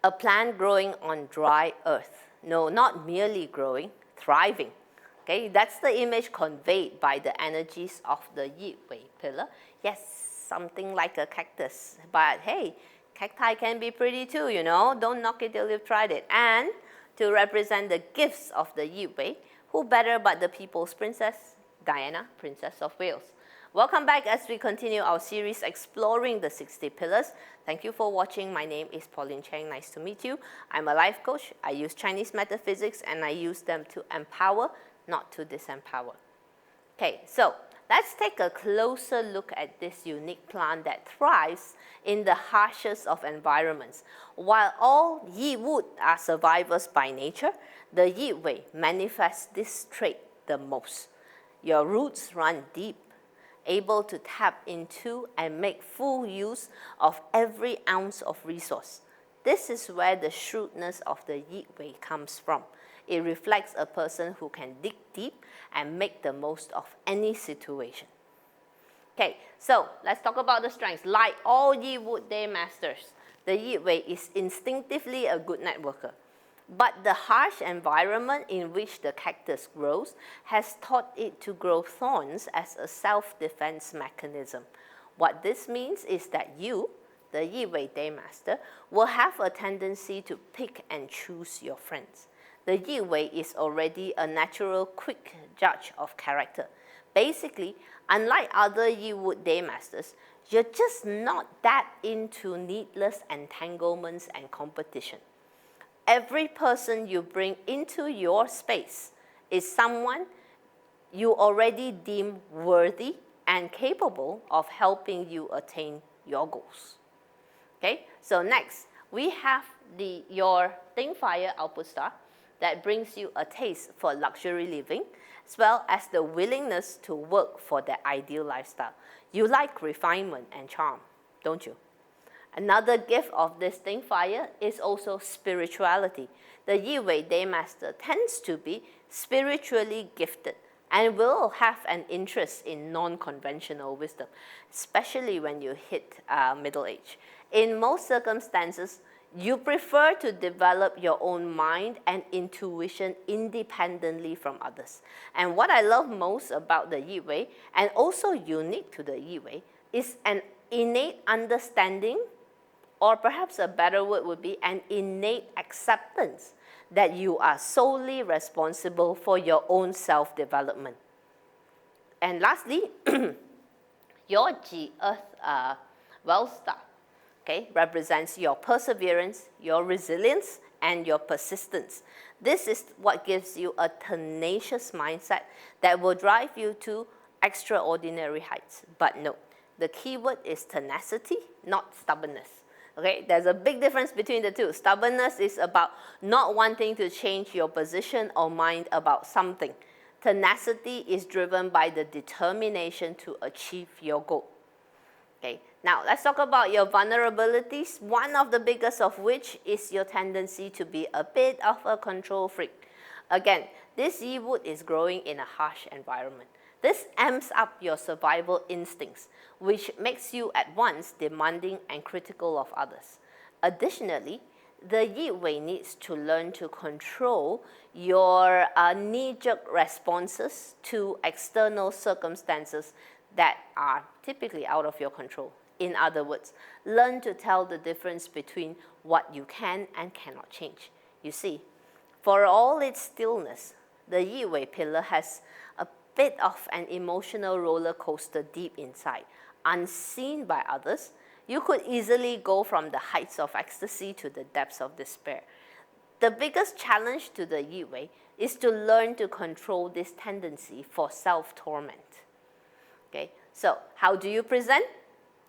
a plant growing on dry earth. No, not merely growing, thriving. Okay, that's the image conveyed by the energies of the Yi Wei pillar. Yes, something like a cactus, but hey, cacti can be pretty too, you know. Don't knock it till you've tried it. And to represent the gifts of the Yi Wei, who better but the people's princess, Diana, Princess of Wales. Welcome back as we continue our series exploring the 60 pillars. Thank you for watching. My name is Pauline Cheng. Nice to meet you. I'm a life coach. I use Chinese metaphysics and I use them to empower, not to disempower. Okay, so let's take a closer look at this unique plant that thrives in the harshest of environments. While all Yi wood are survivors by nature, the Yi Wei manifests this trait the most. Your roots run deep, able to tap into and make full use of every ounce of resource. This is where the shrewdness of the Yi Wei comes from. It reflects a person who can dig deep and make the most of any situation. Okay, so let's talk about the strengths. Like all Yi Wood Day Masters, the Yi Wei is instinctively a good networker. But the harsh environment in which the cactus grows has taught it to grow thorns as a self-defense mechanism. What this means is that you, the Yi Wei Day Master, will have a tendency to pick and choose your friends. The Yi Wei is already a natural, quick judge of character. Basically, unlike other Yi Wood Day Masters, you're just not that into needless entanglements and competition. Every person you bring into your space is someone you already deem worthy and capable of helping you attain your goals. Okay, so next we have your Think Fire output star that brings you a taste for luxury living as well as the willingness to work for the ideal lifestyle. You like refinement and charm, don't you? Another gift of this Think Fire is also spirituality. The Yi Wei Day Master tends to be spiritually gifted and will have an interest in non-conventional wisdom, especially when you hit middle age. In most circumstances, you prefer to develop your own mind and intuition independently from others. And what I love most about the Yi Wei, and also unique to the Yi Wei, is an innate understanding, or perhaps a better word would be an innate acceptance that you are solely responsible for your own self-development. And lastly, your Ji Earth Wealth Star, okay, represents your perseverance, your resilience, and your persistence. This is what gives you a tenacious mindset that will drive you to extraordinary heights. But no, the key word is tenacity, not stubbornness. Okay, there's a big difference between the two. Stubbornness is about not wanting to change your position or mind about something. Tenacity is driven by the determination to achieve your goal. Okay, now let's talk about your vulnerabilities, one of the biggest of which is your tendency to be a bit of a control freak. Again, this Yi wood is growing in a harsh environment. This amps up your survival instincts, which makes you at once demanding and critical of others. Additionally, the Yi Wei needs to learn to control your knee-jerk responses to external circumstances that are typically out of your control. In other words, learn to tell the difference between what you can and cannot change. You see, for all its stillness, the Yi Wei pillar has a bit of an emotional roller coaster deep inside. Unseen by others, you could easily go from the heights of ecstasy to the depths of despair. The biggest challenge to the Yi Wei is to learn to control this tendency for self-torment. Okay, so how do you present?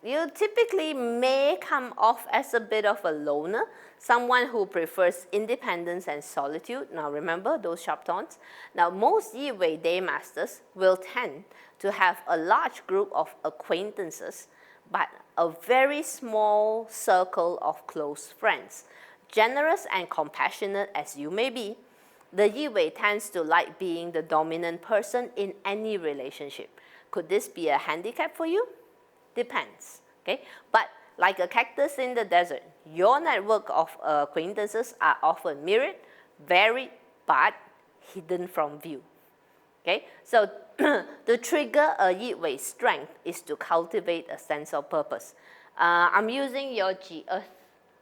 You typically may come off as a bit of a loner, someone who prefers independence and solitude. Now remember those sharp tones. Now most Yi Wei Day Masters will tend to have a large group of acquaintances, but a very small circle of close friends. Generous and compassionate as you may be, the Yi Wei tends to like being the dominant person in any relationship. Could this be a handicap for you? Depends, okay? But like a cactus in the desert, your network of acquaintances are often myriad, varied, but hidden from view. Okay, so to trigger a Yi Wei strength is to cultivate a sense of purpose. I'm using your G Earth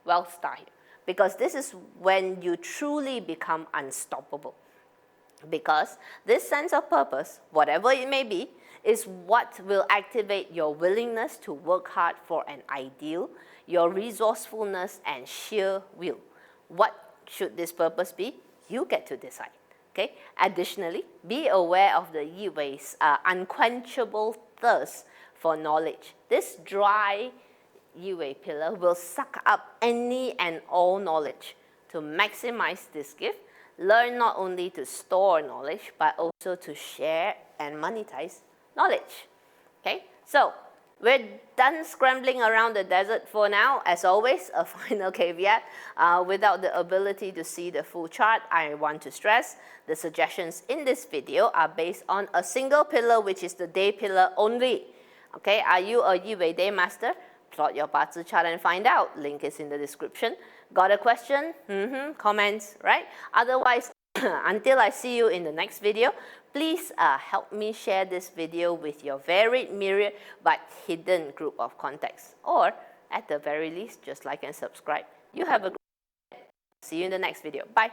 wealth star here because this is when you truly become unstoppable. Because this sense of purpose, whatever it may be, is what will activate your willingness to work hard for an ideal, your resourcefulness and sheer will. What should this purpose be? You get to decide. Okay? Additionally, be aware of the Yi Wei's unquenchable thirst for knowledge. This dry Yi Wei pillar will suck up any and all knowledge. To maximize this gift, learn not only to store knowledge, but also to share and monetize knowledge. Okay? So, we're done scrambling around the desert for now. As always, a final caveat. Without the ability to see the full chart, I want to stress the suggestions in this video are based on a single pillar, which is the day pillar only. Okay, are you a Yi Wei Day Master? Plot your Bazi chart and find out. Link is in the description. Got a question? Comments, right? Otherwise, until I see you in the next video, please help me share this video with your varied, myriad, but hidden group of contacts. Or, at the very least, just like and subscribe. You have a great day. See you in the next video. Bye.